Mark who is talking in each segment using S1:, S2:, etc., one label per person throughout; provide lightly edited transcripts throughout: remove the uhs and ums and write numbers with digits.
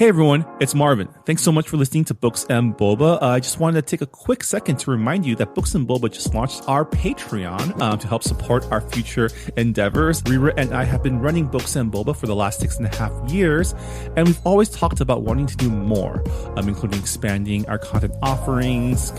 S1: Hey everyone, it's Marvin. Thanks so much for listening to Books and Boba. I just wanted to take a quick second to remind you that Books and Boba just launched our Patreon to help support our future endeavors. Rira and I have been running Books and Boba for the last 6.5 years, and we've always talked about wanting to do more, including expanding our content offerings,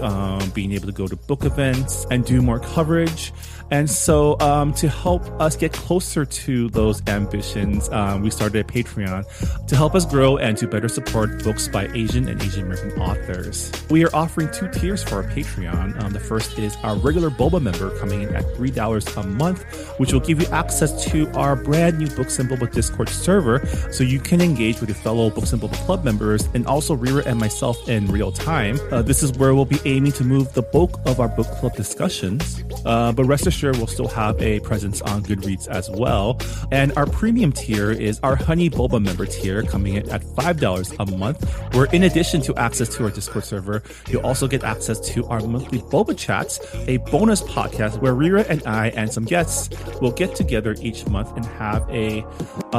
S1: being able to go to book events and do more coverage. And so to help us get closer to those ambitions, we started a Patreon to help us grow and to better support books by Asian and Asian American authors. We are offering 2 tiers for our Patreon. The first is our regular Boba member coming in at $3 a month, which will give you access to our brand new Books and Boba Discord server so you can engage with your fellow Books and Boba Club members and also Rira and myself in real time. This is where we'll be aiming to move the bulk of our book club discussions. But rest assured, we'll still have a presence on Goodreads as well. And our premium tier is our Honey Boba member tier coming in at $5 a month, where in addition to access to our Discord server, you'll also get access to our monthly Boba Chats, a bonus podcast where Rira and I and some guests will get together each month and have a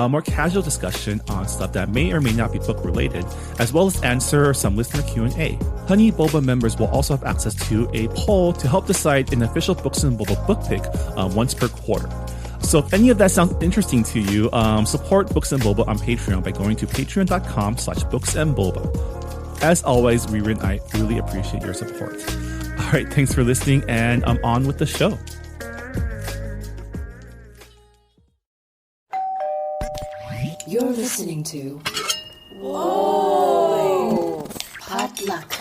S1: more casual discussion on stuff that may or may not be book related, as well as answer some listener Q&A. Honey Boba members will also have access to a poll to help decide an official Books and Boba book pick once per quarter. So if any of that sounds interesting to you, support Books and Boba on Patreon by going to patreon.com/booksandboba. As always, Rira and I really appreciate your support. All right, thanks for listening, and I'm on with the show.
S2: You're listening to Whoa! Potluck.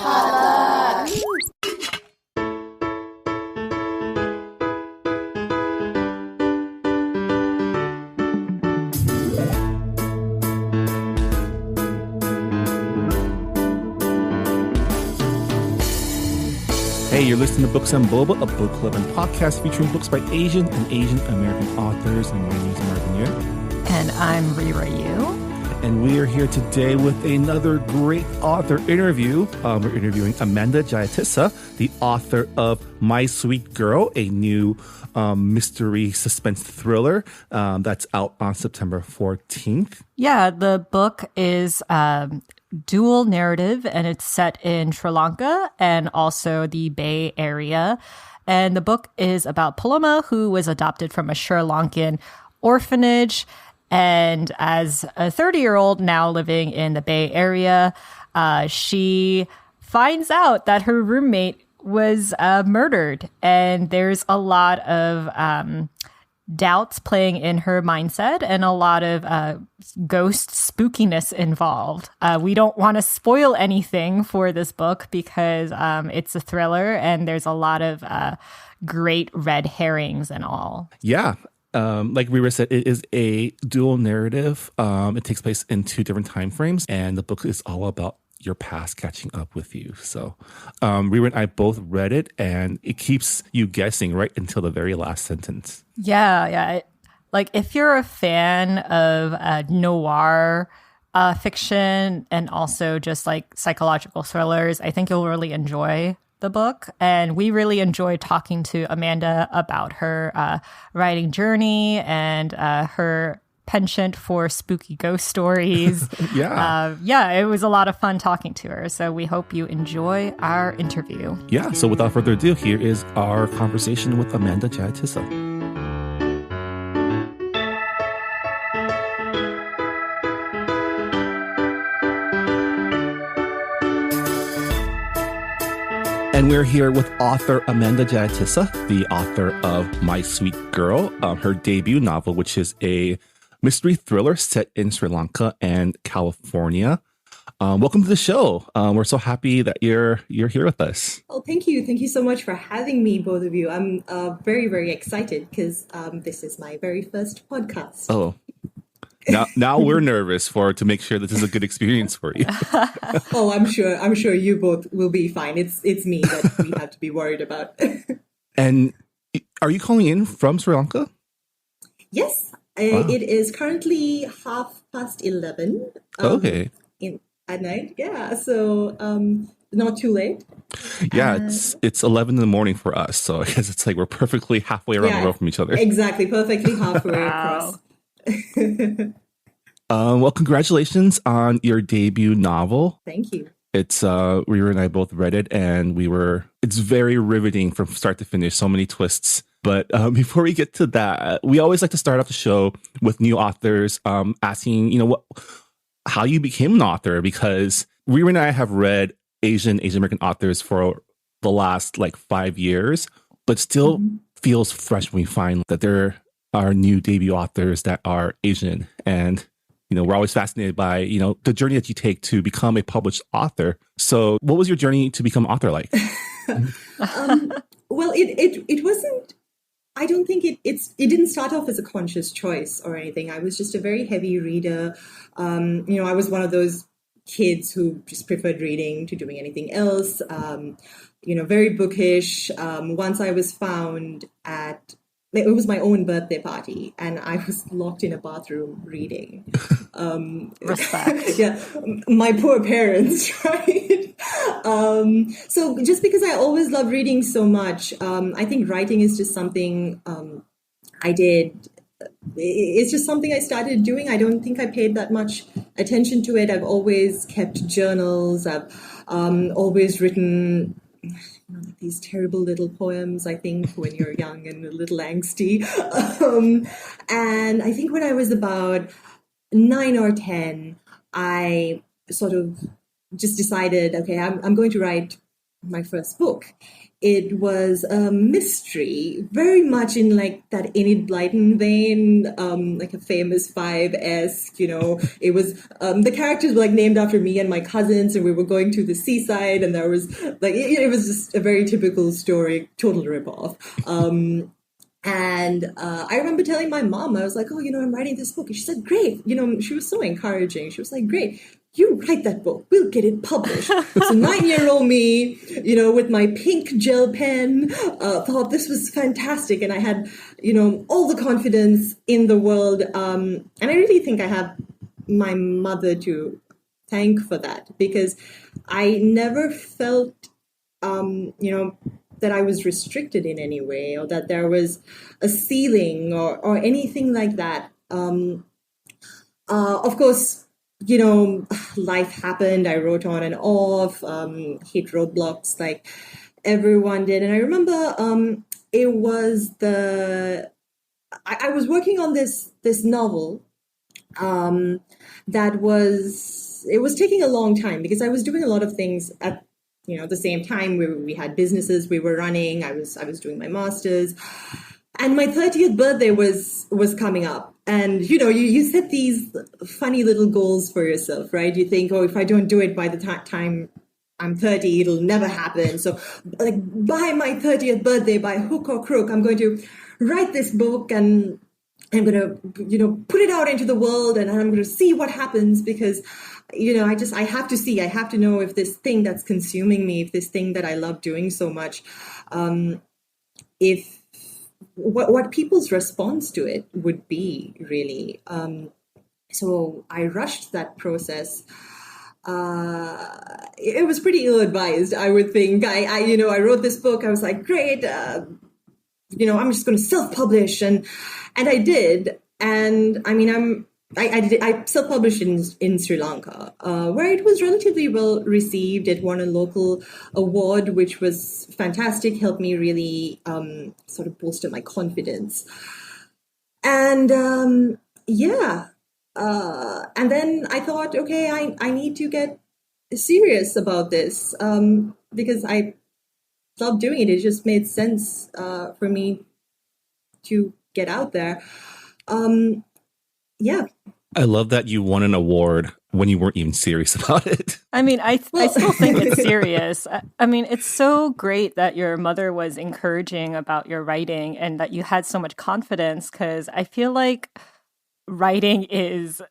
S1: Hey, you're listening to Books and Boba, a book club and podcast featuring books by Asian and Asian American authors. And my name is Marvin Yuen.
S3: And I'm Rira Yu.
S1: And we are here today with another great author interview. We're interviewing Amanda Jayatissa, the author of My Sweet Girl, a new mystery suspense thriller that's out on September 14th.
S3: Yeah, the book is dual narrative, and it's set in Sri Lanka and also the Bay Area. And the book is about Paloma, who was adopted from a Sri Lankan orphanage. And as a 30-year-old now living in the Bay Area, she finds out that her roommate was murdered. And there's a lot of doubts playing in her mindset and a lot of ghost spookiness involved. We don't want to spoil anything for this book because it's a thriller and there's a lot of great red herrings and all.
S1: Yeah. Like Rira said, it is a dual narrative. It takes place in 2 different time frames, and the book is all about your past catching up with you. So Rira and I both read it, and it keeps you guessing right until the very last sentence.
S3: Yeah. Like if you're a fan of noir fiction and also just like psychological thrillers, I think you'll really enjoy the book. And we really enjoyed talking to Amanda about her writing journey and her penchant for spooky ghost stories.
S1: Yeah,
S3: it was a lot of fun talking to her. So we hope you enjoy our interview.
S1: Yeah, so without further ado, here is our conversation with Amanda Jayatissa. And we're here with author Amanda Jayatissa, the author of My Sweet Girl, her debut novel, which is a mystery thriller set in Sri Lanka and California. Welcome to the show. We're so happy that you're here with us.
S4: Oh, thank you. Thank you so much for having me, both of you. I'm very, very excited because this is my very first podcast.
S1: Oh, now we're nervous to make sure this is a good experience for you.
S4: Oh, I'm sure you both will be fine. It's me that we have to be worried about.
S1: And are you calling in from Sri Lanka?
S4: Yes, wow. It is currently 11:30.
S1: Okay.
S4: At night, yeah. So not too late.
S1: Yeah, it's 11 in the morning for us, so I guess it's like we're perfectly halfway around the world from each other.
S4: Exactly, perfectly halfway across.
S1: Well, congratulations on your debut novel.
S4: Thank you.
S1: It's Rira and I both read it, and it's very riveting from start to finish. So many twists. But before we get to that, we always like to start off the show with new authors, asking, how you became an author, because Rira and I have read Asian American authors for the last 5 years, but still feels fresh when we find that there are new debut authors that are Asian. And we're always fascinated by, the journey that you take to become a published author. So what was your journey to become an author like?
S4: Well, it wasn't, I don't think it didn't start off as a conscious choice or anything. I was just a very heavy reader. I was one of those kids who just preferred reading to doing anything else. Very bookish. Once I was found it was my own birthday party, and I was locked in a bathroom reading.
S3: Respect.
S4: Yeah, my poor parents, right? So just because I always loved reading so much, I think writing is just something I did. It's just something I started doing. I don't think I paid that much attention to it. I've always kept journals. I've always written these terrible little poems, I think, when you're young and a little angsty. And I think when I was about 9 or 10, I sort of just decided, okay, I'm going to write my first book. It was a mystery, very much in that Enid Blyton vein, like a Famous Five-esque, it was, the characters were named after me and my cousins, and we were going to the seaside, and there was it was just a very typical story, total ripoff. And I remember telling my mom, I was like, I'm writing this book. And she said, great. She was so encouraging. She was like, great. You write that book. We'll get it published. So 9-year-old me, with my pink gel pen, thought this was fantastic. And I had, all the confidence in the world. And I really think I have my mother to thank for that, because I never felt, that I was restricted in any way, or that there was a ceiling or anything like that. Of course, life happened. I wrote on and off, hit roadblocks like everyone did. And I remember it was I was working on this novel it was taking a long time, because I was doing a lot of things at the same time. We had businesses we were running. I was doing my master's, and my 30th birthday was coming up. And you set these funny little goals for yourself, right? You think, if I don't do it by the time I'm 30, it'll never happen. So by my 30th birthday, by hook or crook, I'm going to write this book, and I'm going to, put it out into the world, and I'm going to see what happens, because, I have to see, I have to know if this thing that's consuming me, if this thing that I love doing so much, if what people's response to it would be, really. So I rushed that process. It was pretty ill-advised, I would think. I wrote this book. I was like, great, I'm just going to self-publish, and I did. And I mean, I self-published in Sri Lanka, where it was relatively well received. It won a local award, which was fantastic, helped me really sort of bolster my confidence. And and then I thought, okay, I need to get serious about this, because I love doing it. It just made sense for me to get out there.
S1: I love that you won an award when you weren't even serious about it.
S3: I mean, I still think it's serious. I mean, it's so great that your mother was encouraging about your writing and that you had so much confidence, because I feel like writing is...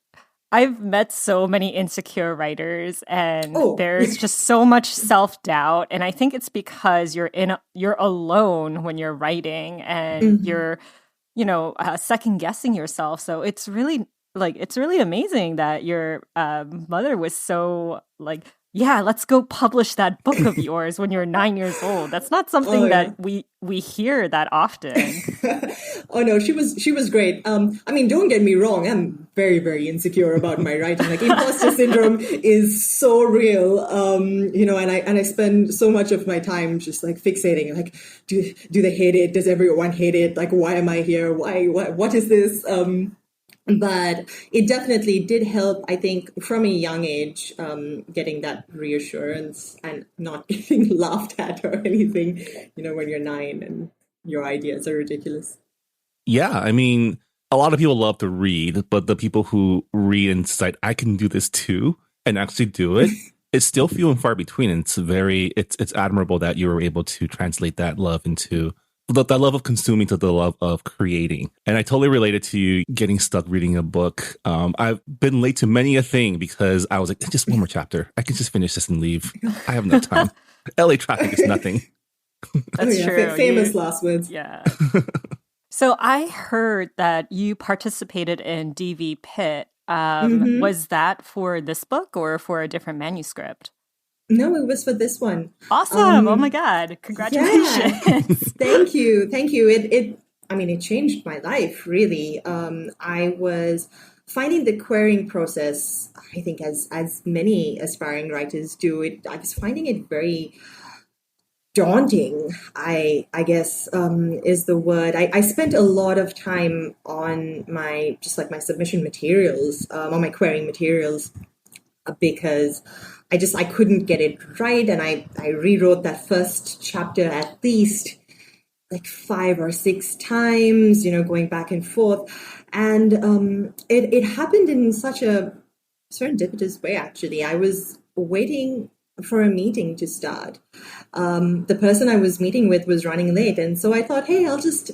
S3: I've met so many insecure writers, and there's just so much self-doubt. And I think it's because you're alone when you're writing, and you're, second guessing yourself. So it's really amazing that your mother was so yeah, let's go publish that book of yours when you're 9 years old. That's not something that we hear that often.
S4: Oh no, she was great. I mean, don't get me wrong, I'm very, very insecure about my writing. Like imposter syndrome is so real. And I spend so much of my time just like fixating, like, do they hate it? Does everyone hate it? Like, why am I here? What is this? But it definitely did help, I think, from a young age, getting that reassurance and not getting laughed at or anything, when you're 9 and your ideas are ridiculous.
S1: Yeah, I mean, a lot of people love to read, but the people who read and decide, I can do this too, and actually do it, it's still few and far between. And it's admirable that you were able to translate that love into that love of consuming to the love of creating. And I totally related to you getting stuck reading a book. I've been late to many a thing because I was like, just one more chapter. I can just finish this and leave. I have no time. LA traffic is nothing.
S3: That's true.
S4: Famous last words.
S3: Yeah. So I heard that you participated in DV Pit. Was that for this book or for a different manuscript?
S4: No, it was for this one.
S3: Awesome. Oh my God. Congratulations.
S4: Yeah. Thank you. It changed my life, really. I was finding the querying process, I think as many aspiring writers do, I was finding it very daunting, I guess, is the word. I spent a lot of time on my submission materials, on my querying materials, because I couldn't get it right. And I rewrote that first chapter at least like 5 or 6 times, going back and forth. And it happened in such a serendipitous way, actually. I was waiting for a meeting to start. The person I was meeting with was running late. And so I thought, hey, I'll just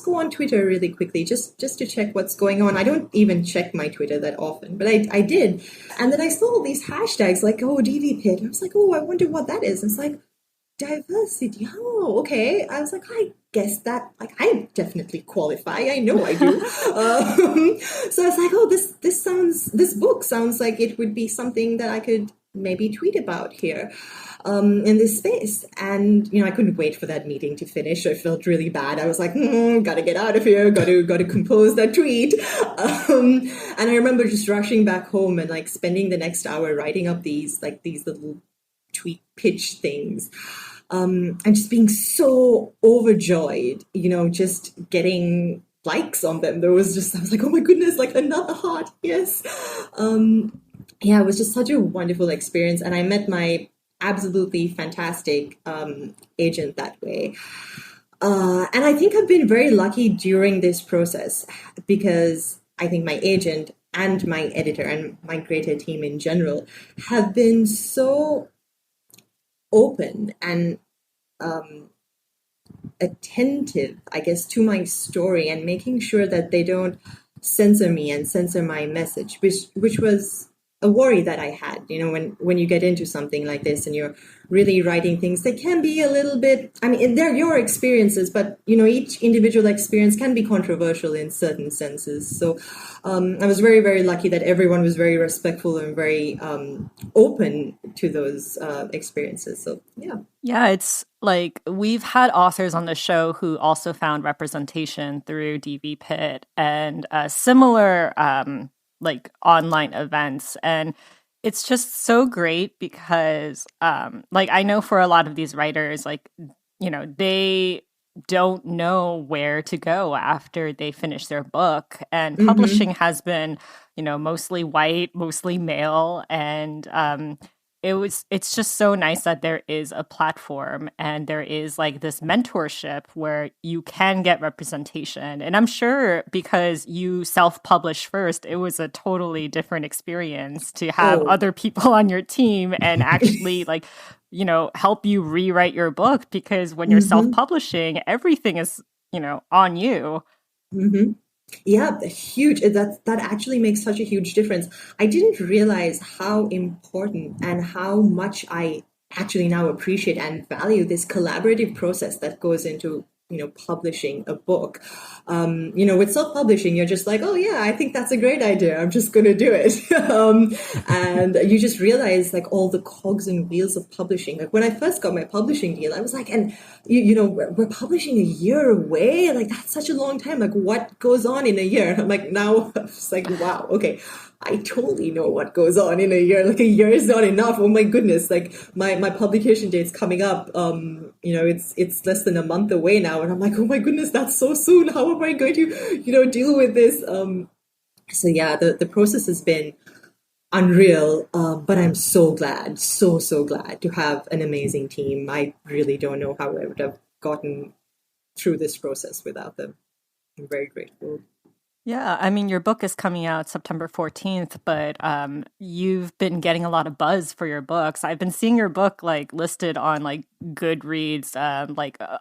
S4: go on Twitter really quickly, just to check what's going on. I don't even check my Twitter that often, but I did. And then I saw all these hashtags like, oh, DV Pit. I was like, oh, I wonder what that is. And it's like, diversity. Oh, okay. I was like, I guess that, like, I definitely qualify. I know I do. So I was like, oh, this book sounds like it would be something that I could maybe tweet about here. In this space. And, I couldn't wait for that meeting to finish. I felt really bad. I was like, gotta get out of here, gotta compose that tweet. And I remember just rushing back home and like spending the next hour writing up these little tweet pitch things. And just being so overjoyed, just getting likes on them. I was like, oh my goodness, like another heart. Yes. Yeah, it was just such a wonderful experience. And I met my absolutely fantastic agent that way. And I think I've been very lucky during this process because I think my agent and my editor and my creative team in general have been so open and attentive, I guess, to my story and making sure that they don't censor me and censor my message, which was a worry that I had, when you get into something like this and you're really writing things that can be a little bit, they're your experiences, but, each individual experience can be controversial in certain senses. So I was very, very lucky that everyone was very respectful and very open to those experiences. So, yeah.
S3: Yeah, it's like we've had authors on the show who also found representation through DV Pit and similar like online events. And it's just so great because like I know for a lot of these writers, like, they don't know where to go after they finish their book. And publishing has been, mostly white, mostly male. And it's just so nice that there is a platform and there is like this mentorship where you can get representation. And I'm sure because you self-published first, it was a totally different experience to have other people on your team and actually like, help you rewrite your book, because when you're self-publishing, everything is, on you.
S4: Mm-hmm. Yeah, huge. That actually makes such a huge difference. I didn't realize how important and how much I actually now appreciate and value this collaborative process that goes into publishing a book. With self-publishing, you're just like, oh yeah, I think that's a great idea. I'm just going to do it. And you just realize like all the cogs and wheels of publishing. Like when I first got my publishing deal, I was like, and we're publishing a year away. Like that's such a long time. Like what goes on in a year? And I'm like, now it's like, wow, okay. I totally know what goes on in a year. Like a year is not enough. Oh my goodness. Like my publication date's coming up. It's less than a month away now. And I'm like, oh my goodness, that's so soon. How am I going to, deal with this? So yeah, the process has been unreal. But I'm so glad, so glad to have an amazing team. I really don't know how I would have gotten through this process without them. I'm very grateful.
S3: Yeah, I mean, your book is coming out September 14th, but you've been getting a lot of buzz for your books. I've been seeing your book like listed on like Goodreads,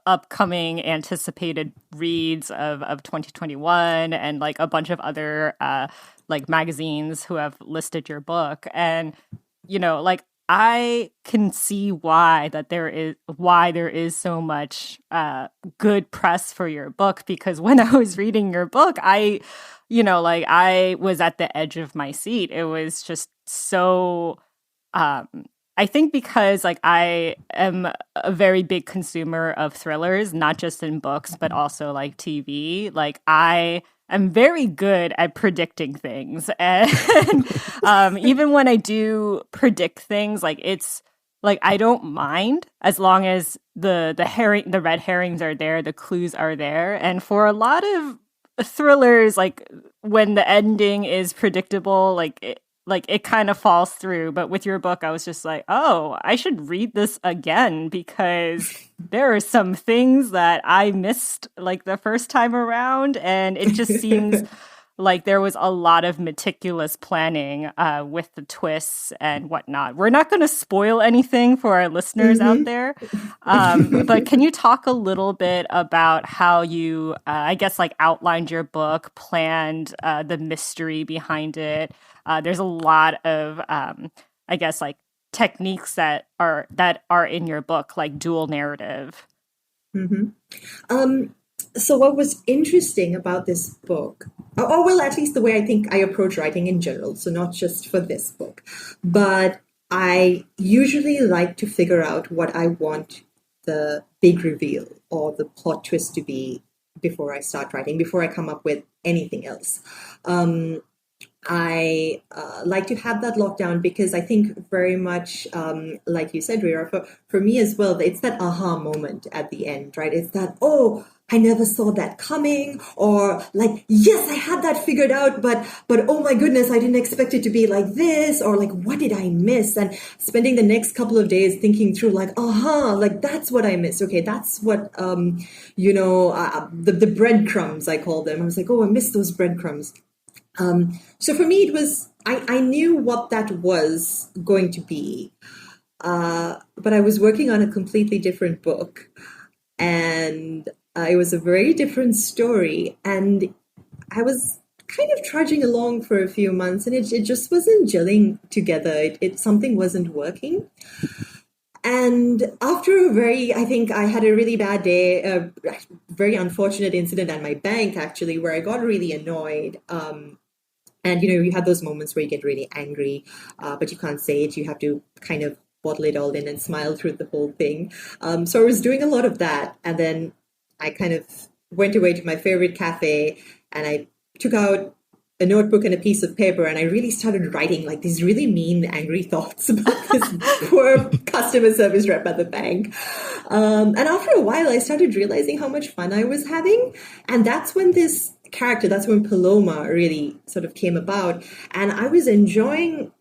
S3: upcoming anticipated reads of 2021, and like a bunch of other like magazines who have listed your book. And like I can see why there is so much good press for your book, because when I was reading your book, I was at the edge of my seat. It was just so I think because like I am a very big consumer of thrillers, not just in books but also like TV. Like I'm very good at predicting things, and even when I do predict things, like it's like I don't mind as long as the red herrings are there, the clues are there. And for a lot of thrillers, like when the ending is predictable, it kind of falls through. But with your book, I was just like, oh, I should read this again, because there are some things that I missed like the first time around. And it just seems like there was a lot of meticulous planning with the twists and whatnot. We're not going to spoil anything for our listeners out there. But can you talk a little bit about how you, I guess, like outlined your book, planned the mystery behind it? There's a lot of, I guess, like techniques that are in your book, like dual narrative.
S4: Mm-hmm. So what was interesting about this book, or well, at least the way I think I approach writing in general, so not just for this book, but I usually like to figure out what I want the big reveal or the plot twist to be before I start writing, before I come up with anything else. I like to have that lockdown, because I think very much, like you said, Rira, for me as well, it's that aha moment at the end, right? It's that, oh, I never saw that coming, or like, yes, I had that figured out, but oh my goodness, I didn't expect it to be like this, or like, what did I miss? And spending the next couple of days thinking through like, like that's what I missed. Okay, that's what, the breadcrumbs, I call them. I was like, oh, I missed those breadcrumbs. So for me, it was, I knew what that was going to be, but I was working on a completely different book, and it was a very different story, and I was kind of trudging along for a few months, and it just wasn't gelling together. Something wasn't working. And after I think I had a really bad day, a very unfortunate incident at my bank, actually, where I got really annoyed. And, you had those moments where you get really angry, but you can't say it. You have to kind of bottle it all in and smile through the whole thing. So I was doing a lot of that. And then I kind of went away to my favorite cafe, and I took out a notebook and a piece of paper, and I really started writing like these really mean, angry thoughts about this poor customer service rep at the bank. And after a while, I started realizing how much fun I was having. And that's when that's when Paloma really sort of came about. And I was enjoying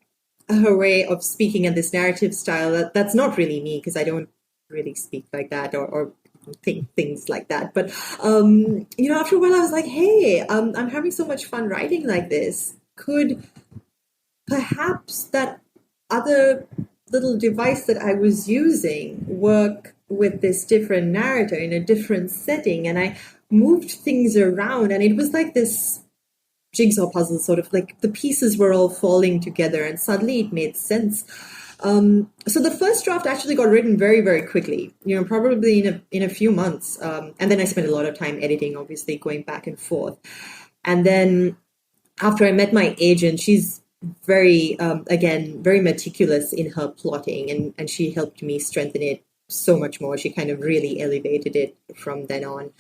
S4: her way of speaking and this narrative style. That's not really me, because I don't really speak like that or think things like that. But, after a while I was like, hey, I'm having so much fun writing like this. Could perhaps that other little device that I was using work with this different narrator in a different setting? And I moved things around, and it was like this jigsaw puzzle, sort of like the pieces were all falling together and suddenly it made sense. So the first draft actually got written very, very quickly, probably in a few months. And then I spent a lot of time editing, obviously going back and forth. And then after I met my agent, she's very, again, very meticulous in her plotting, and she helped me strengthen it so much more. She kind of really elevated it from then on.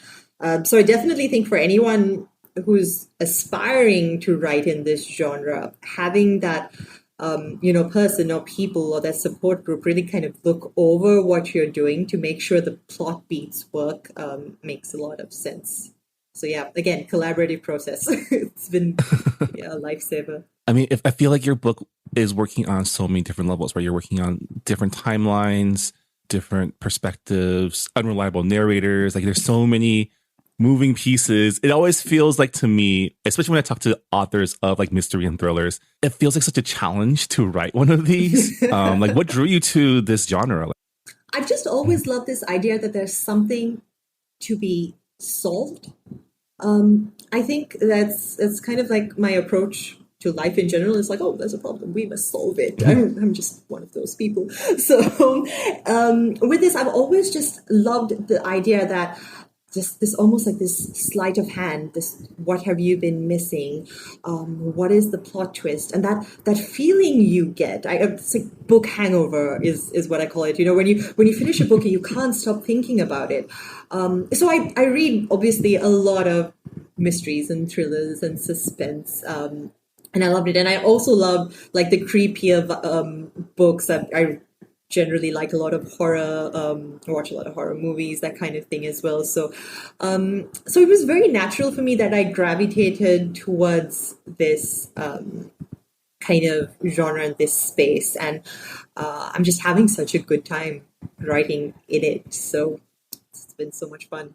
S4: So I definitely think for anyone who's aspiring to write in this genre, having that person or people or that support group really kind of look over what you're doing to make sure the plot beats work makes a lot of sense. So yeah, again, collaborative process. It's been a lifesaver.
S1: I mean, I feel like your book is working on so many different levels, right? You're working on different timelines, different perspectives, unreliable narrators. Like there's so many moving pieces. It always feels like to me, especially when I talk to authors of like mystery and thrillers, it feels like such a challenge to write one of these. Like what drew you to this genre?
S4: I've just always loved this idea that there's something to be solved. I think that's kind of like my approach to life in general. It's like, oh, there's a problem, we must solve it. I'm just one of those people. So with this, I've always just loved the idea that just this almost like this sleight of hand, this what have you been missing? What is the plot twist? And that feeling you get, it's like book hangover is what I call it. When you finish a book and you can't stop thinking about it. So I read obviously a lot of mysteries and thrillers and suspense. And I loved it. And I also love like the creepier books. I generally like a lot of horror, watch a lot of horror movies, that kind of thing as well. So it was very natural for me that I gravitated towards this kind of genre and this space. And I'm just having such a good time writing in it. So it's been so much fun.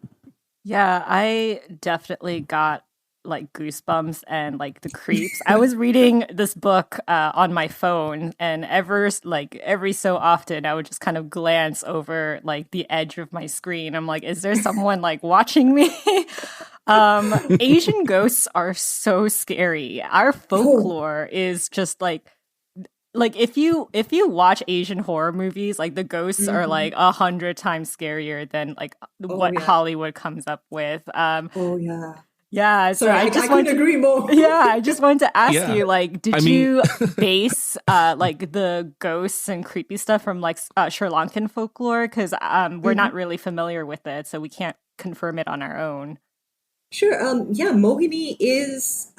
S3: Yeah, I definitely got like goosebumps and like the creeps. I was reading this book on my phone, and every so often I would just kind of glance over like the edge of my screen. I'm like, is there someone like watching me? Asian ghosts are so scary. Our folklore is just like if you watch Asian horror movies, like the ghosts are like 100 times scarier than like what Hollywood comes up with. Yeah, so
S4: I couldn't agree more.
S3: Yeah, I just wanted to ask you, like, did you base like the ghosts and creepy stuff from like Sri Lankan folklore? Because we're not really familiar with it, so we can't confirm it on our own.
S4: Sure. Mohini is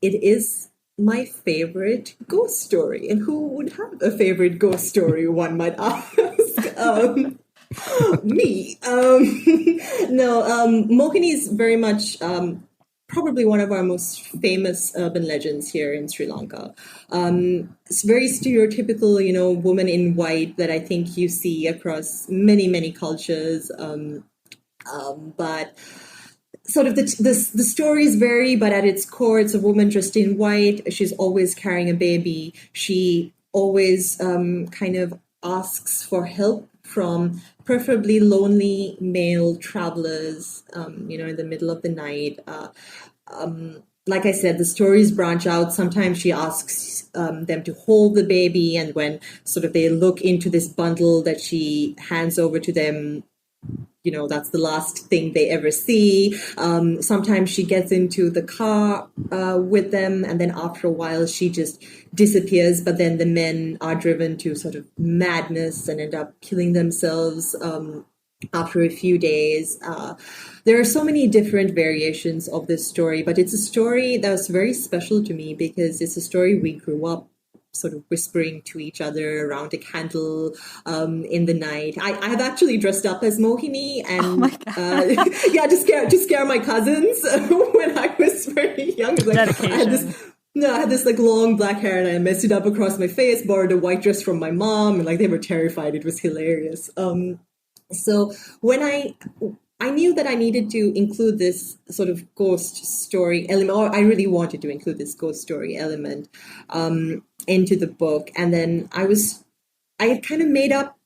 S4: it is my favorite ghost story, and who would have a favorite ghost story? One might ask. Me. Mohini is very much probably one of our most famous urban legends here in Sri Lanka. It's very stereotypical, woman in white that I think you see across many, many cultures. But sort of the stories vary, but at its core, it's a woman dressed in white. She's always carrying a baby. She always kind of asks for help from preferably lonely male travelers, in the middle of the night. Like I said, the stories branch out. Sometimes she asks them to hold the baby, and when sort of they look into this bundle that she hands over to them, that's the last thing they ever see. Sometimes she gets into the car with them, and then after a while she just disappears, but then the men are driven to sort of madness and end up killing themselves after a few days. There are so many different variations of this story, but it's a story that's very special to me because it's a story we grew up sort of whispering to each other around a candle in the night. I have actually dressed up as Mohini and to scare my cousins when I was very young.
S3: Dedication.
S4: I had this like long black hair and I messed it up across my face, borrowed a white dress from my mom, and like they were terrified. It was hilarious. So when I knew that I needed to include this sort of ghost story element, or I really wanted to include this ghost story element into the book. And then I had kind of made up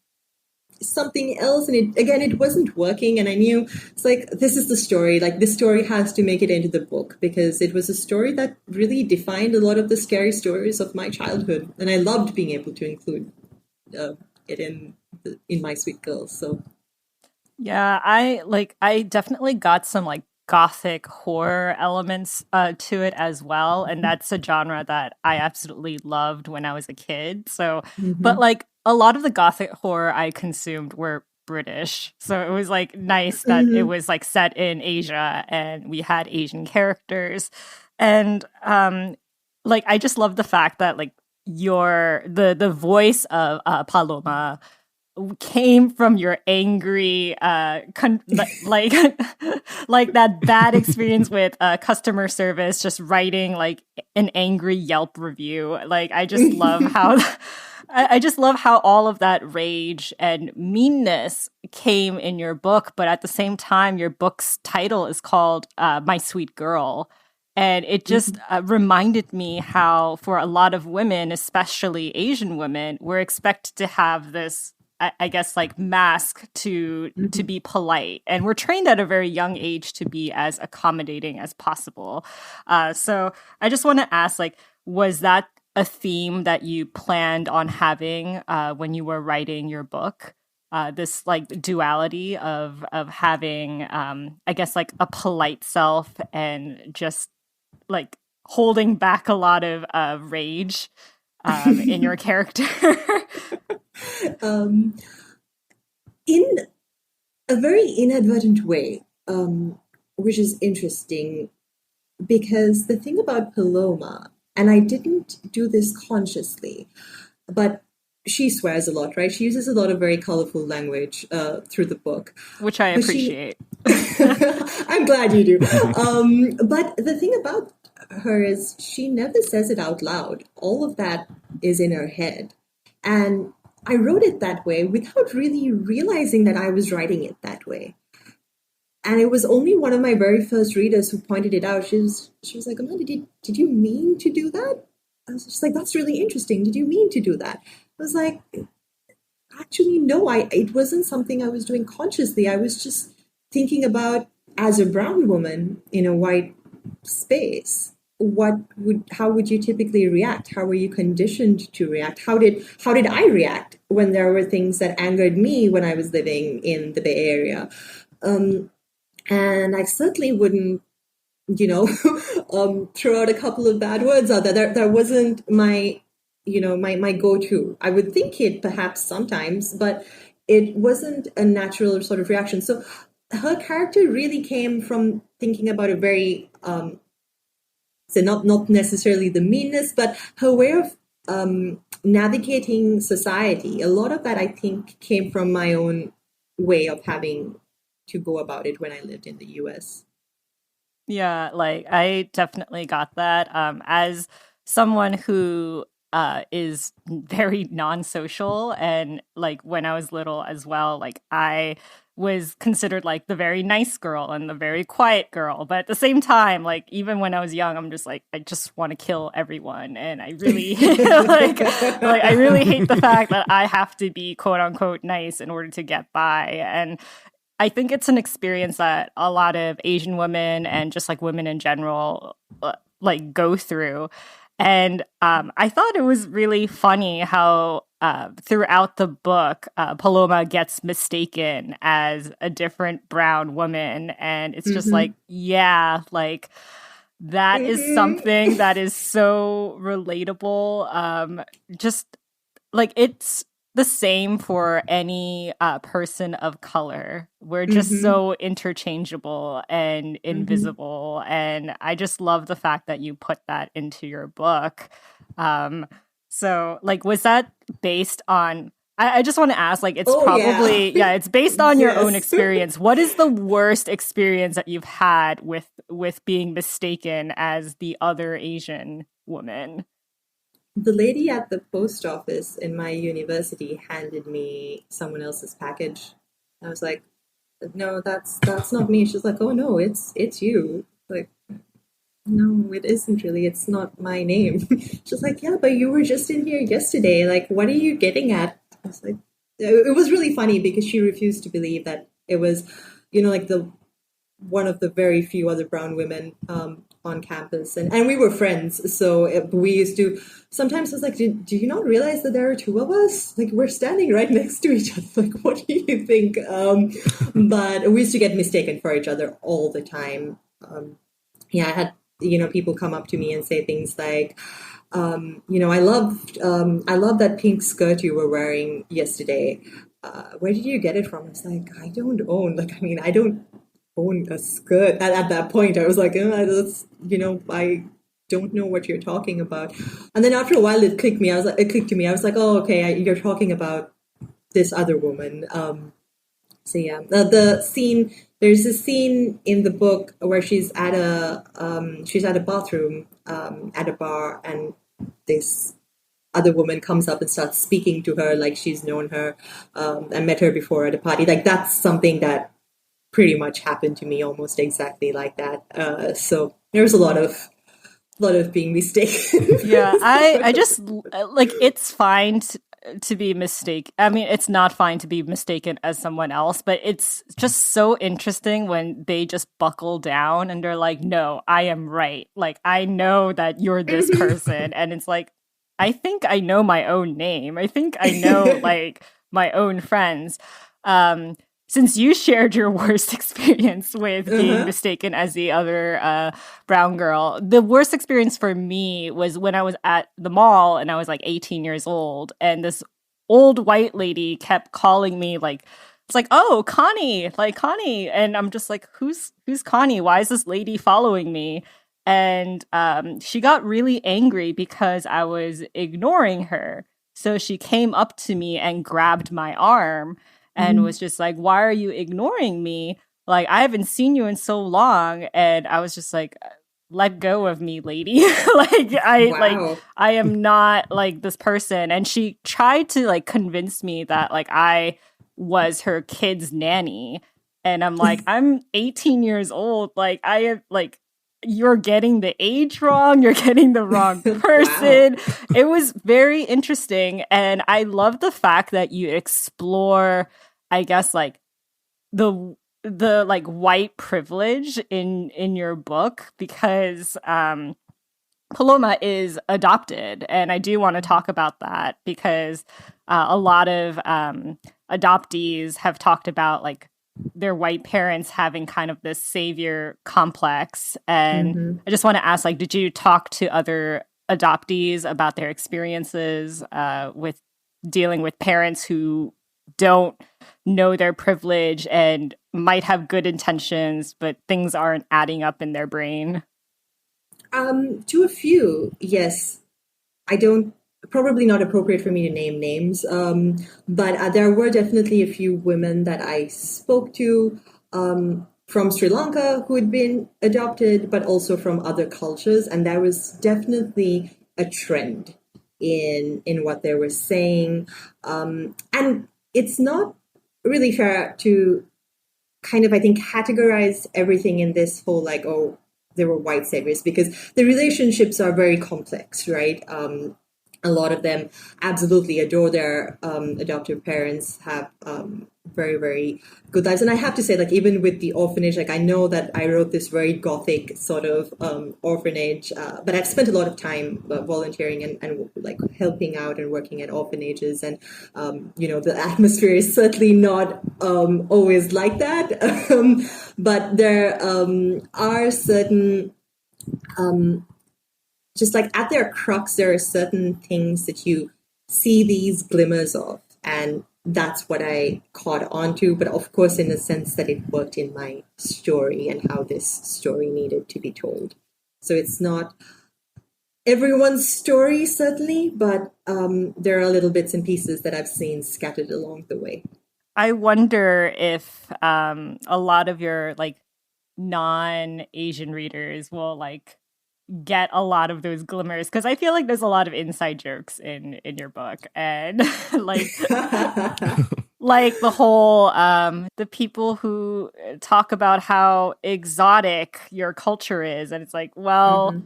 S4: something else, and it wasn't working, and I knew it's like, this is the story, like this story has to make it into the book, because it was a story that really defined a lot of the scary stories of my childhood, and I loved being able to include it in My Sweet Girls. So
S3: Yeah, I definitely got some like gothic horror elements to it as well, and that's a genre that I absolutely loved when I was a kid. So, but like a lot of the gothic horror I consumed were British. So it was like nice that it was like set in Asia and we had Asian characters. And like I just love the fact that like the voice of Paloma came from your angry like like that bad experience with customer service, just writing like an angry Yelp review. Like I just love how I just love how all of that rage and meanness came in your book, but at the same time your book's title is called My Sweet Girl. And it just reminded me how, for a lot of women, especially Asian women, we're expected to have this, I guess, like mask to be polite, and we're trained at a very young age to be as accommodating as possible. So I just want to ask, like, was that a theme that you planned on having when you were writing your book? This like duality of having, I guess, like a polite self and just like holding back a lot of rage in your character.
S4: In a very inadvertent way, which is interesting, because the thing about Paloma, and I didn't do this consciously, but she swears a lot, right? She uses a lot of very colorful language through the book,
S3: which I appreciate.
S4: I'm glad you do. But the thing about her is she never says it out loud. All of that is in her head. And I wrote it that way without really realizing that I was writing it that way. And it was only one of my very first readers who pointed it out. She was like, Amanda, did you mean to do that? I was just like, that's really interesting. Did you mean to do that? I was like, actually, no, it wasn't something I was doing consciously. I was just thinking about, as a brown woman in a white space, how would you typically react? How were you conditioned to react? How did I react when there were things that angered me when I was living in the Bay Area? And I certainly wouldn't, throw out a couple of bad words out there. That wasn't my go-to. I would think it perhaps sometimes, but it wasn't a natural sort of reaction. So her character really came from thinking about a very, so not necessarily the meanness, but her way of navigating society. A lot of that, I think, came from my own way of having to go about it when I lived in the US.
S3: Yeah, like I definitely got that. As someone who is very non-social, and like when I was little as well, like I was considered like the very nice girl and the very quiet girl. But at the same time, like even when I was young, I'm just like, I just want to kill everyone. And I really like I really hate the fact that I have to be quote unquote nice in order to get by. And I think it's an experience that a lot of Asian women and just like women in general like go through. And I thought it was really funny how throughout the book, Paloma gets mistaken as a different brown woman. And it's just like, yeah, like that is something that is so relatable. Just like it's the same for any person of color. We're just so interchangeable and invisible. And I just love the fact that you put that into your book. So like, was that based on, I just want to ask, like, it's probably, it's based on your own experience. What is the worst experience that you've had with being mistaken as the other Asian woman?
S4: The lady at the post office in my university handed me someone else's package. I was like, no, that's not me. She's like, oh no, it's you. Like, no, it isn't really. It's not my name. She's like, yeah, but you were just in here yesterday. Like, what are you getting at? I was like, it was really funny because she refused to believe that it was, like the one of the very few other brown women on campus, and we were friends. So we used to sometimes I was like, do you not realize that there are two of us? Like we're standing right next to each other. Like, what do you think? But we used to get mistaken for each other all the time. I had people come up to me and say things like, I love that pink skirt you were wearing yesterday. Where did you get it from? I was like, I don't own. I don't own a skirt. At that point, I was like, I don't know what you're talking about. And then after a while, it clicked to me. I was like, oh, okay, you're talking about this other woman. So yeah, the scene. There's a scene in the book where she's at a bathroom at a bar, and this other woman comes up and starts speaking to her like she's known her and met her before at a party. Like that's something that pretty much happened to me, almost exactly like that. So there was a lot of being mistaken.
S3: Yeah, I just like it's fine to be mistaken. I mean, it's not fine to be mistaken as someone else, but it's just so interesting when they just buckle down and they're like, no, I am right. Like, I know that you're this person. And it's like, I think I know my own name. I think I know like my own friends. Since you shared your worst experience with being mistaken as the other brown girl, the worst experience for me was when I was at the mall and I was like 18 years old, and this old white lady kept calling me like, it's like, oh, Connie, like Connie. And I'm just like, who's Connie? Why is this lady following me? And she got really angry because I was ignoring her. So she came up to me and grabbed my arm and was just like, why are you ignoring me? Like, I haven't seen you in so long. And I was just like, let go of me, lady. I am not like this person. And she tried to like convince me that like I was her kid's nanny. And I'm like, I'm 18 years old. Like, I am like, you're getting the age wrong. You're getting the wrong person. Wow. It was very interesting. And I love the fact that you explore, I guess, like the like white privilege in your book, because Paloma is adopted. And I do want to talk about that because a lot of adoptees have talked about like their white parents having kind of this savior complex. And I just want to ask, like, did you talk to other adoptees about their experiences with dealing with parents who don't know their privilege and might have good intentions, but things aren't adding up in their brain?
S4: To a few, yes. I don't, probably not appropriate for me to name names, but there were definitely a few women that I spoke to from Sri Lanka who had been adopted, but also from other cultures. And there was definitely a trend in what they were saying. And it's not really fair to kind of, I think, categorize everything in this whole like, oh, there were white saviors, because the relationships are very complex, right? A lot of them absolutely adore their adoptive parents, have very, very good lives. And I have to say, like, even with the orphanage, like, I know that I wrote this very gothic sort of orphanage, but I've spent a lot of time volunteering and like helping out and working at orphanages. And, the atmosphere is certainly not always like that. But there are certain... just like at their crux, there are certain things that you see these glimmers of. And that's what I caught on to. But of course, in the sense that it worked in my story and how this story needed to be told. So it's not everyone's story, certainly, but there are little bits and pieces that I've seen scattered along the way.
S3: I wonder if a lot of your like non-Asian readers will like get a lot of those glimmers, because I feel like there's a lot of inside jokes in your book, and like like the whole the people who talk about how exotic your culture is, and it's like, well,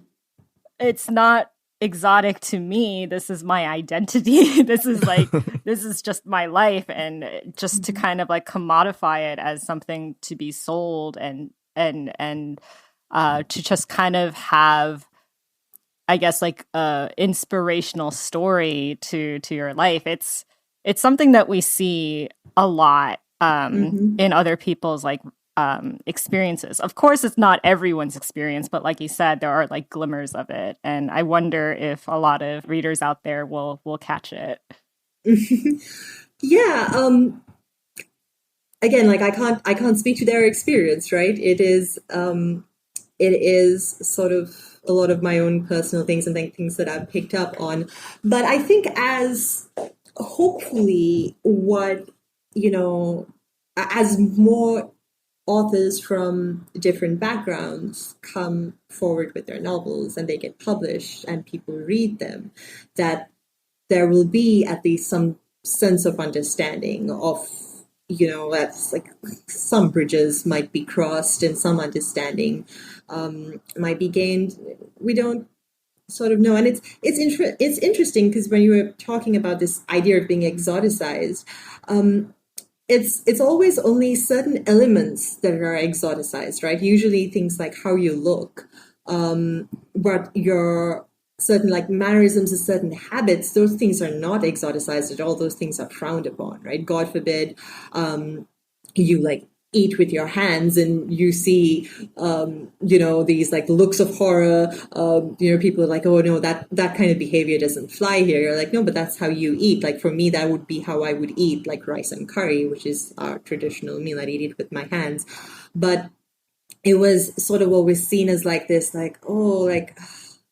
S3: it's not exotic to me. This is my identity. This is like, this is just my life. And just to kind of like commodify it as something to be sold and to just kind of have, I guess, like a inspirational story to your life. It's something that we see a lot in other people's like experiences. Of course, it's not everyone's experience, but like you said, there are like glimmers of it, and I wonder if a lot of readers out there will catch it.
S4: Yeah. Again, like I can't speak to their experience, right? It is sort of a lot of my own personal things and things that I've picked up on. But I think as hopefully what, as more authors from different backgrounds come forward with their novels and they get published and people read them, that there will be at least some sense of understanding of, that's like some bridges might be crossed and some understanding might be gained. We don't sort of know. And it's interesting because when you were talking about this idea of being exoticized, it's always only certain elements that are exoticized, right? Usually things like how you look, but your certain like mannerisms and certain habits, those things are not exoticized at all. Those things are frowned upon, right? God forbid you like eat with your hands and you see these like looks of horror. People are like, oh no, that kind of behavior doesn't fly here. You're like, no, but that's how you eat. Like for me, that would be how I would eat, like rice and curry, which is our traditional meal. I'd eat it with my hands. But it was sort of always seen as like this, like, oh, like,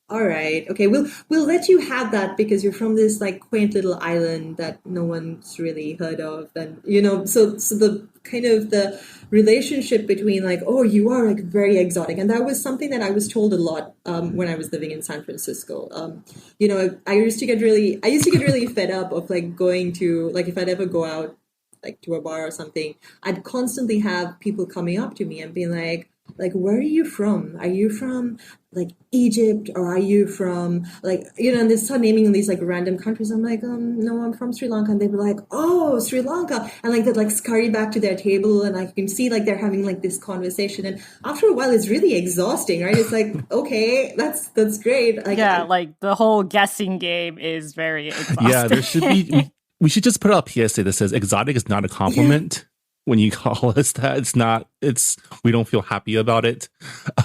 S4: all right, okay, we'll let you have that because you're from this like quaint little island that no one's really heard of. And so the kind of the relationship between like, oh, you are like very exotic, and that was something that I was told a lot when I was living in San Francisco. I used to get really fed up of like going to, like, if I'd ever go out like to a bar or something, I'd constantly have people coming up to me and being like, where are you from? Are you from like Egypt, or are you from like, and they start naming these like random countries. I'm like, no, I'm from Sri Lanka. And they were like, oh, Sri Lanka. And like they'd like scurry back to their table and I can see like they're having like this conversation. And after a while, it's really exhausting, right? It's like, okay, that's great. Like,
S3: yeah, like the whole guessing game is very exhausting.
S1: Yeah, there should be, we should just put out a PSA that says exotic is not a compliment. Yeah. When you call us that, we don't feel happy about it.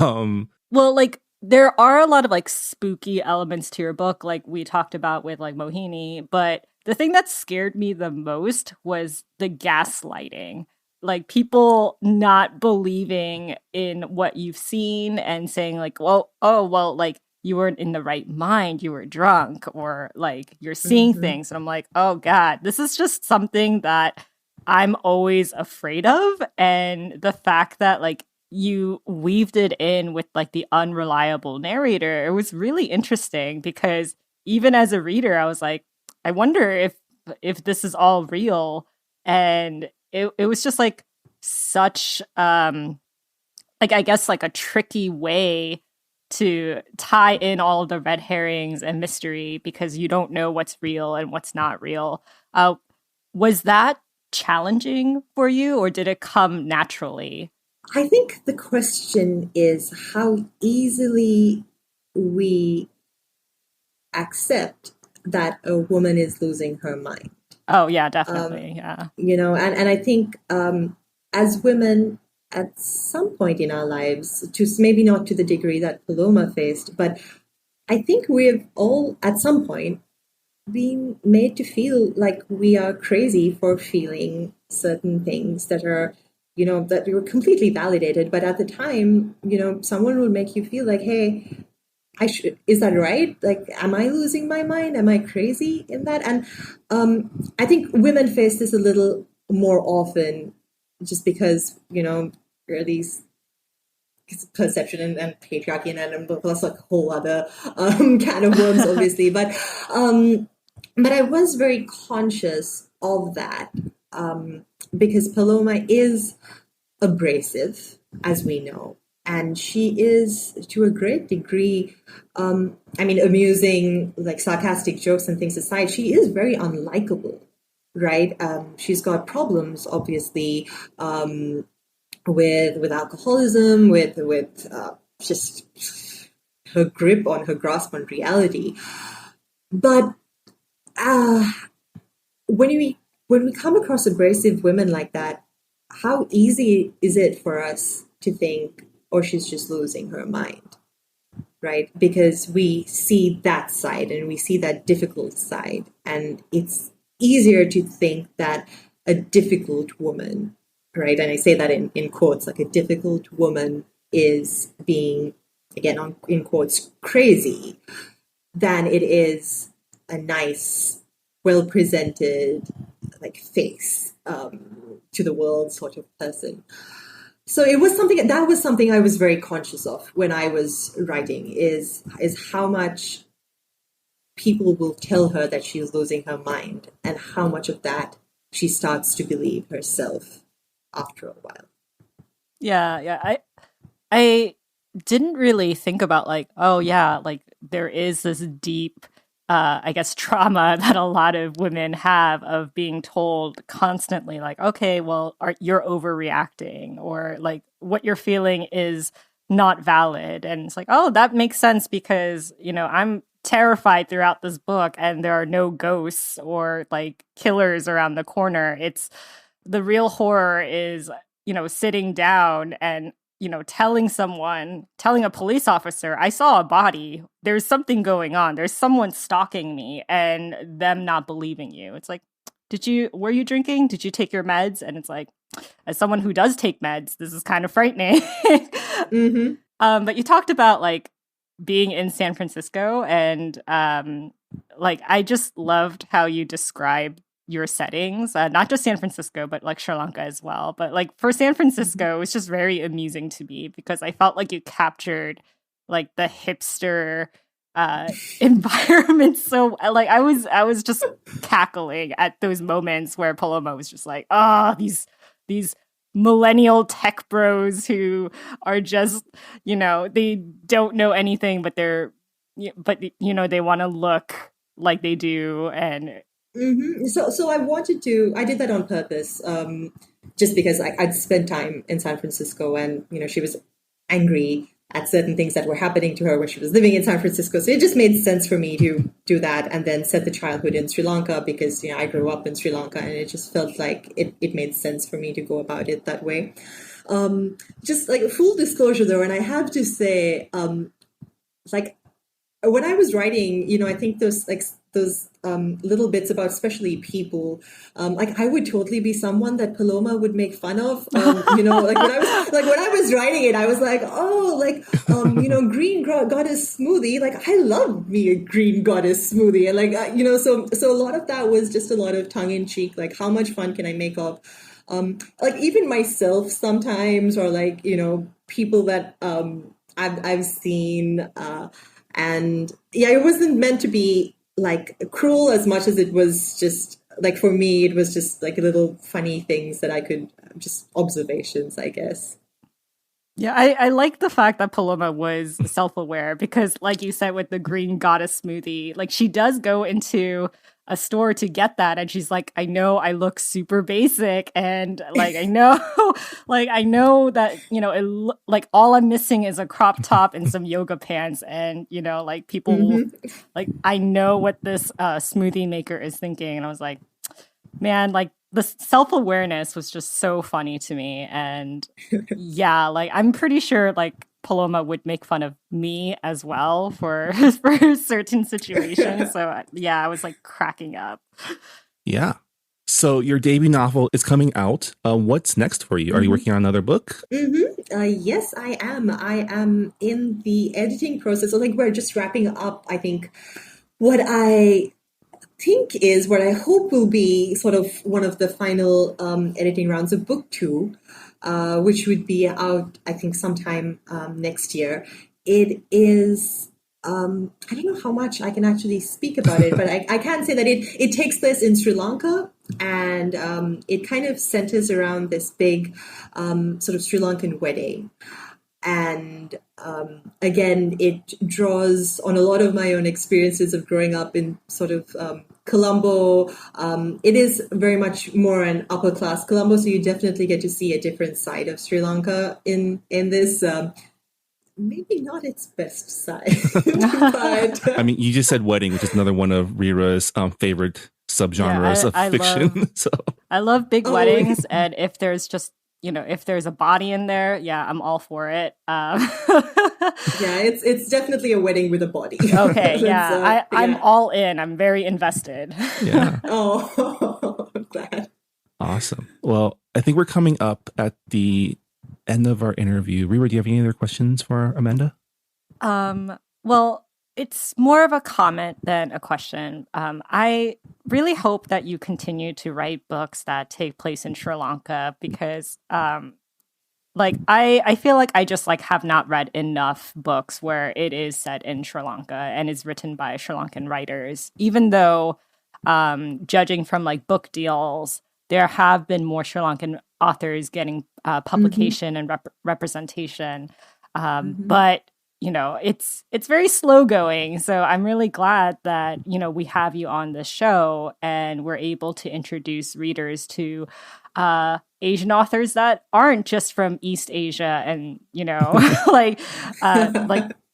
S3: Well, like there are a lot of like spooky elements to your book, like we talked about with like Mohini, but the thing that scared me the most was the gaslighting. Like people not believing in what you've seen and saying like, well, like you weren't in the right mind, you were drunk, or like you're seeing things. And I'm like, oh God, this is just something that I'm always afraid of. And the fact that like you weaved it in with like the unreliable narrator, it was really interesting because even as a reader, I was like, I wonder if this is all real. And it was just like such like I guess like a tricky way to tie in all of the red herrings and mystery because you don't know what's real and what's not real. Was that challenging for you, or did it come naturally?
S4: I think the question is how easily we accept that a woman is losing her mind.
S3: Oh yeah, definitely. Yeah.
S4: And I think as women at some point in our lives, to maybe not to the degree that Paloma faced, but I think we've all at some point being made to feel like we are crazy for feeling certain things that are, that were completely validated. But at the time, someone would make you feel like, hey, is that right? Like, am I losing my mind? Am I crazy in that? And I think women face this a little more often just because, there are these perception and patriarchy and plus like a whole other can of worms, obviously. But I was very conscious of that because Paloma is abrasive, as we know. And she is, to a great degree, I mean, amusing, like sarcastic jokes and things aside, she is very unlikable, right? She's got problems, obviously, with alcoholism, with just her grip on her grasp on reality. But when we come across abrasive women like that, how easy is it for us to think, oh, she's just losing her mind, right? Because we see that side and we see that difficult side, and it's easier to think that a difficult woman, right? And I say that in quotes, like a difficult woman is being, again, in quotes, crazy, than it is a nice, well presented, like face to the world sort of person. So it was something I was very conscious of when I was writing, is how much people will tell her that she's losing her mind, and how much of that she starts to believe herself after a while.
S3: Yeah. I didn't really think about like, oh yeah, like there is this deep I guess trauma that a lot of women have of being told constantly like, okay, well, you're overreacting, or like what you're feeling is not valid. And it's like, oh, that makes sense because, I'm terrified throughout this book and there are no ghosts or like killers around the corner. It's the real horror is, sitting down and telling a police officer, I saw a body, there's something going on, there's someone stalking me, and them not believing you. It's like, were you drinking? Did you take your meds? And it's like, as someone who does take meds, this is kind of frightening.
S4: Mm-hmm.
S3: But you talked about like being in San Francisco, and like I just loved how you described your settings, not just San Francisco, but like Sri Lanka as well. But like for San Francisco, it was just very amusing to me because I felt like you captured like the hipster environment. So like I was just cackling at those moments where Paloma was just like, these millennial tech bros who are just, they don't know anything, but they want to look like they do. And
S4: Mm-hmm. So I did that on purpose, just because I'd spent time in San Francisco, and, she was angry at certain things that were happening to her when she was living in San Francisco. So it just made sense for me to do that, and then set the childhood in Sri Lanka because, I grew up in Sri Lanka, and it just felt like it made sense for me to go about it that way. Just like full disclosure though, and I have to say, like when I was writing, I think those little bits about especially people, like I would totally be someone that Paloma would make fun of. Like when I was writing it, I was like, oh, like green goddess smoothie. Like I love me a green goddess smoothie, and like so a lot of that was just a lot of tongue in cheek. Like how much fun can I make of, like even myself sometimes, or like people that I've seen. And yeah, it wasn't meant to be like cruel as much as it was just like, for me, it was just like little funny things that I could, just observations, I guess.
S3: Yeah, I like the fact that Paloma was self-aware because, like you said, with the green goddess smoothie, like she does go into a store to get that, and she's like, I know I look super basic, and like I know, like I know that like all I'm missing is a crop top and some yoga pants, and like people will, like I know what this smoothie maker is thinking, and I was like, man, like the self-awareness was just so funny to me. And yeah, like I'm pretty sure like Paloma would make fun of me as well for for certain situations. So yeah, I was like cracking up.
S1: Yeah. So your debut novel is coming out. What's next for you? Are you working on another book?
S4: Yes, I am. I am in the editing process. So like we're just wrapping up, I think, what I hope will be sort of one of the final editing rounds of book 2, which would be out, I think, sometime next year. It is, I don't know how much I can actually speak about it, but I can say that it takes place in Sri Lanka, and it kind of centers around this big sort of Sri Lankan wedding. And again, it draws on a lot of my own experiences of growing up in sort of Colombo. It is very much more an upper class Colombo, so you definitely get to see a different side of Sri Lanka in this. Maybe not its best side, but
S1: I mean, you just said wedding, which is another one of Rira's favorite subgenres of fiction. So
S3: I love big weddings, and if there's just if there's a body in there, yeah, I'm all for it.
S4: Yeah, it's definitely a wedding with a body.
S3: Okay, yeah, I'm all in. I'm very invested.
S1: Yeah.
S4: Oh, I'm glad.
S1: Awesome. Well, I think we're coming up at the end of our interview. Rira, do you have any other questions for Amanda?
S3: Well, it's more of a comment than a question. I really hope that you continue to write books that take place in Sri Lanka because, I feel like I just have not read enough books where it is set in Sri Lanka and is written by Sri Lankan writers. Even though, judging from book deals, there have been more Sri Lankan authors getting publication and representation, but it's very slow going. So I'm really glad that we have you on the show and we're able to introduce readers to Asian authors that aren't just from East Asia and like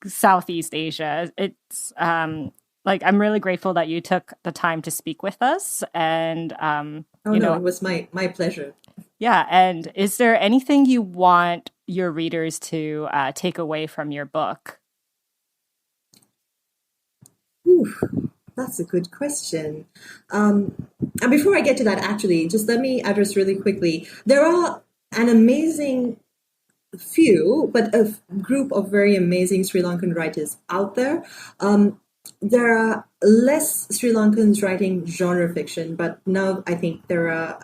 S3: Southeast Asia. It's I'm really grateful that you took the time to speak with us, and
S4: it was my pleasure.
S3: Yeah, and is there anything you want your readers to take away from your book?
S4: Ooh, that's a good question. And before I get to that, actually, just let me address really quickly. There are an amazing few, but a group of very amazing Sri Lankan writers out there. There are less Sri Lankans writing genre fiction, but now I think there are,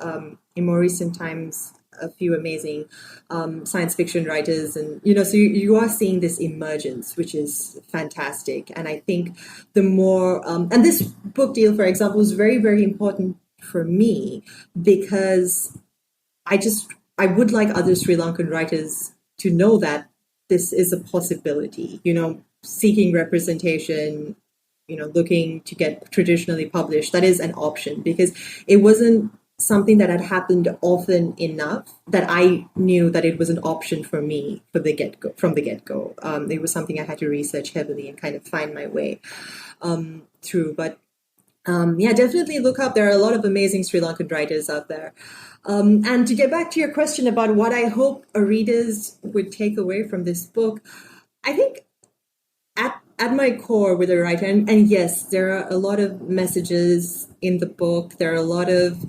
S4: in more recent times, a few amazing science fiction writers. And, so you are seeing this emergence, which is fantastic. And I think the more, and this book deal, for example, is very, very important for me because I would like other Sri Lankan writers to know that this is a possibility, seeking representation, looking to get traditionally published. That is an option because it wasn't something that had happened often enough that I knew that it was an option for me from the get-go. It was something I had to research heavily and kind of find my way through. But definitely look up. There are a lot of amazing Sri Lankan writers out there. And to get back to your question about what I hope readers would take away from this book, I think at my core with a writer, and yes, there are a lot of messages in the book. There are a lot of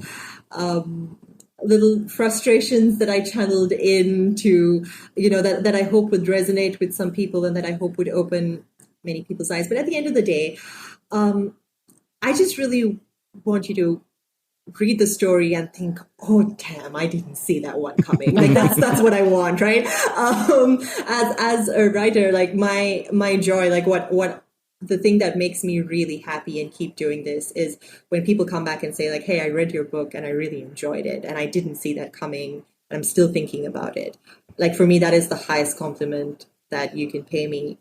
S4: little frustrations that I channeled into, that I hope would resonate with some people and that I hope would open many people's eyes. But at the end of the day, I just really want you to read the story and think, oh damn, I didn't see that one coming. That's what I want, right? As a writer, my joy, what the thing that makes me really happy and keep doing this is when people come back and say hey, I read your book and I really enjoyed it and I didn't see that coming and I'm still thinking about it. For me, that is the highest compliment that you can pay me.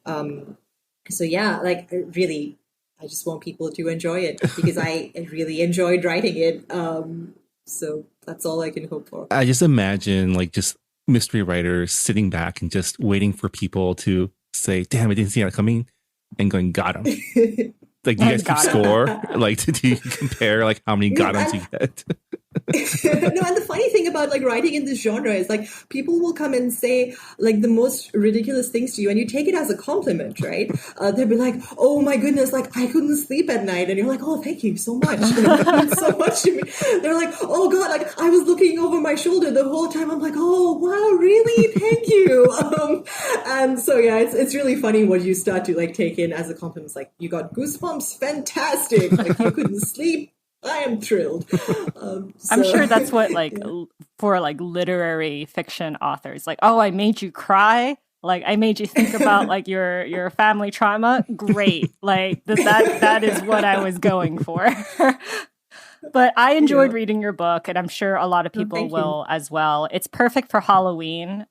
S4: So yeah, really, I just want people to enjoy it because I really enjoyed writing it. So that's all I can hope for.
S1: I just imagine just mystery writers sitting back and just waiting for people to say, damn, I didn't see that coming, and going, got him. Do you guys keep score? Do you compare how many got hims you get?
S4: No, and the funny thing about writing in this genre is people will come and say the most ridiculous things to you and you take it as a compliment, right? They'll be like, oh my goodness, I couldn't sleep at night, and you're like, oh, thank you so much. It means so much to me. They're like, oh god, I was looking over my shoulder the whole time. I'm like, oh wow, really? Thank you. And so yeah, it's really funny what you start to take in as a compliment. It's you got goosebumps, fantastic. You couldn't sleep, I am thrilled.
S3: I'm sure that's what for literary fiction authors, oh, I made you cry, I made you think about your family trauma. Great. That is what I was going for. But I enjoyed reading your book, and I'm sure a lot of people will as well. It's perfect for Halloween.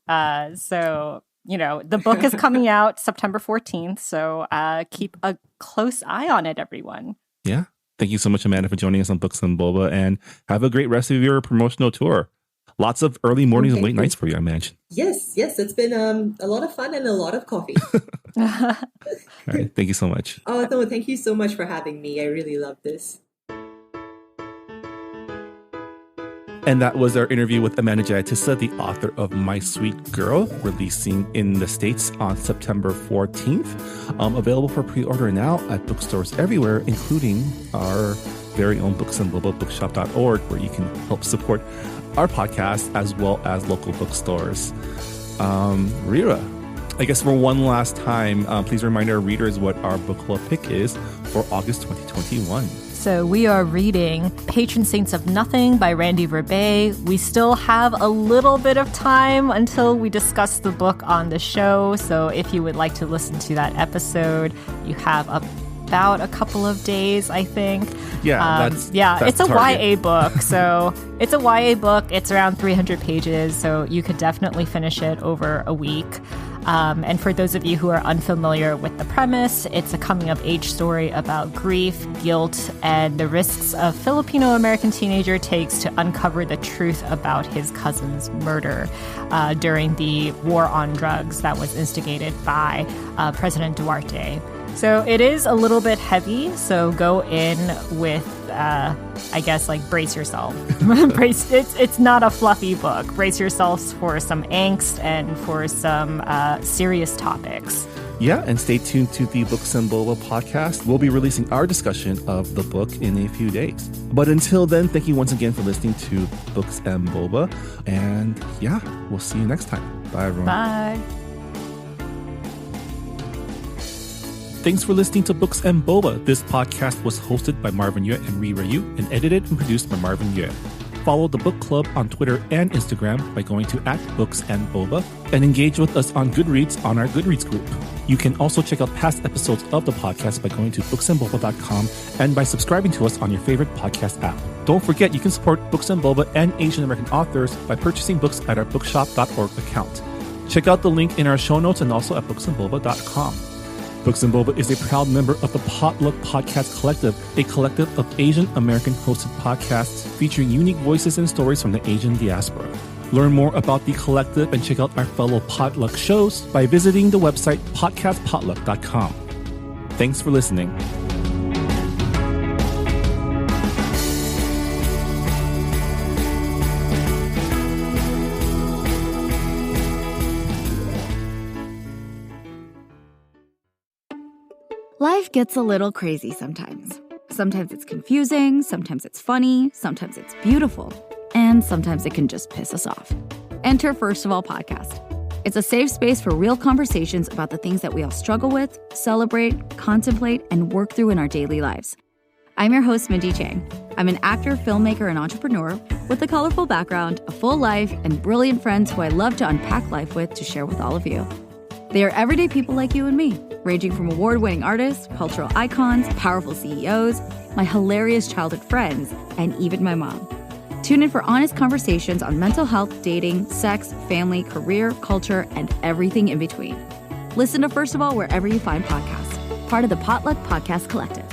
S3: So the book is coming out September 14th. So keep a close eye on it, everyone.
S1: Yeah. Thank you so much, Amanda, for joining us on Books and Boba, and have a great rest of your promotional tour. Lots of early mornings and late nights for you, I imagine.
S4: Yes. It's been a lot of fun and a lot of coffee.
S1: All right. Thank you so much.
S4: Oh, no, thank you so much for having me. I really love this.
S1: And that was our interview with Amanda Jayatissa, the author of My Sweet Girl, releasing in the States on September 14th. Available for pre-order now at bookstores everywhere, including our very own Books and Boba bookshop.org, where you can help support our podcast as well as local bookstores. Rira, I guess for one last time, please remind our readers what our book club pick is for August 2021.
S3: So we are reading Patron Saints of Nothing by Randy Verbay. We still have a little bit of time until we discuss the book on the show. So if you would like to listen to that episode, you have about a couple of days, I think.
S1: Yeah, that's
S3: it's a
S1: target.
S3: YA book. So it's a YA book. It's around 300 pages. So you could definitely finish it over a week. And for those of you who are unfamiliar with the premise, it's a coming-of-age story about grief, guilt, and the risks a Filipino-American teenager takes to uncover the truth about his cousin's murder during the war on drugs that was instigated by President Duarte. So it is a little bit heavy, so go in with, brace yourself. It's not a fluffy book. Brace yourselves for some angst and for some serious topics.
S1: Yeah, and stay tuned to the Books and Boba podcast. We'll be releasing our discussion of the book in a few days. But until then, thank you once again for listening to Books and Boba. And yeah, we'll see you next time. Bye, everyone.
S3: Bye.
S1: Thanks for listening to Books and Boba. This podcast was hosted by Marvin Yue and Rira Yu and edited and produced by Marvin Yue. Follow the book club on Twitter and Instagram by going to @BooksandBoba and engage with us on Goodreads on our Goodreads group. You can also check out past episodes of the podcast by going to booksandboba.com and by subscribing to us on your favorite podcast app. Don't forget, you can support Books and Boba and Asian American authors by purchasing books at our bookshop.org account. Check out the link in our show notes and also at booksandboba.com. Books and Boba is a proud member of the Potluck Podcast Collective, a collective of Asian American hosted podcasts featuring unique voices and stories from the Asian diaspora. Learn more about the collective and check out our fellow Potluck shows by visiting the website podcastpotluck.com. Thanks for listening.
S5: Life gets a little crazy sometimes. Sometimes it's confusing, sometimes it's funny, sometimes it's beautiful, and sometimes it can just piss us off. Enter First of All Podcast. It's a safe space for real conversations about the things that we all struggle with, celebrate, contemplate, and work through in our daily lives. I'm your host, Mindy Chang. I'm an actor, filmmaker, and entrepreneur with a colorful background, a full life, and brilliant friends who I love to unpack life with to share with all of you. They are everyday people like you and me, ranging from award-winning artists, cultural icons, powerful CEOs, my hilarious childhood friends, and even my mom. Tune in for honest conversations on mental health, dating, sex, family, career, culture, and everything in between. Listen to First of All wherever you find podcasts, part of the Potluck Podcast Collective.